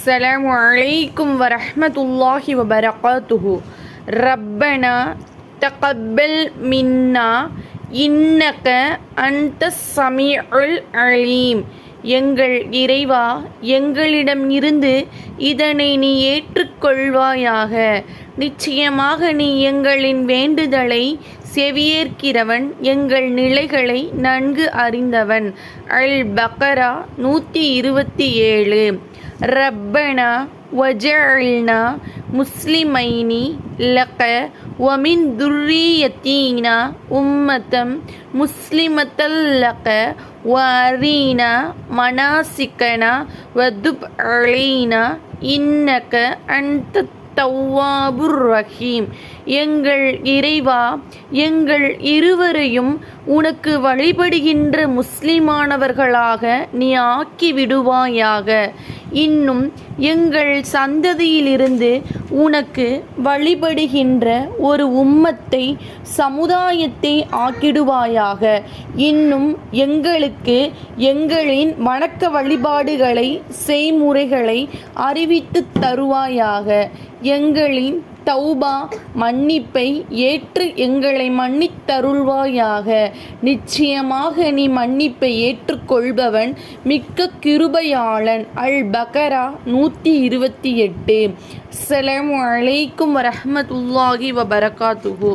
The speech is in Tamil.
السلام عليكم ورحمة الله وبركاته. ربنا تقبل منا إنك أنت السميع العليم. எங்கள் இறைவா, எங்களிடம் இருந்து இதனை நீ ஏற்றுக்கொள்வாயாக. நிச்சயமாக நீ எங்களின் வேண்டுதலை செவியேற்கிறவன், எங்கள் நிலைகளை நன்கு அறிந்தவன். அல் பக்ரா 127. ரப்பனா வஜஅல்னா முஸ்லிமைனி லக வமின் துர்ரியத்தீனா உம்மத்தம் முஸ்லிமத்தல் லக வஅரீனா மனாசிக்கனா வதுப் அலைனா இன்னக அன்தத் தவ்வாபுர் ரஹீம். எங்கள் இறைவா, எங்கள் இருவரையும் உனக்கு வழிபடுகின்ற முஸ்லிமானவர்களாக நீ ஆக்கி விடுவாயாக. இன்னும் எங்கள் சந்ததியிலிருந்து உனக்கு வழிபடுகின்ற ஒரு உம்மத்தை, சமுதாயத்தை ஆக்கிடுவாயாக. இன்னும் எங்களுக்கு எங்களின் வணக்க வழிபாடுகளை, செய்முறைகளை அறிவித்து தருவாயாக. எங்களின் தௌபா மன்னிப்பை ஏற்று எங்களை மன்னித்தருள்வாயாக. நிச்சயமாக நீ மன்னிப்பை ஏற்றுக்கொள்பவன், மிக்க கிருபையாளன். அல் பக்ரா 128. அஸ்ஸலாமு அலைக்கும் வரஹ்மத்துல்லாஹி வபரகாத்துஹு.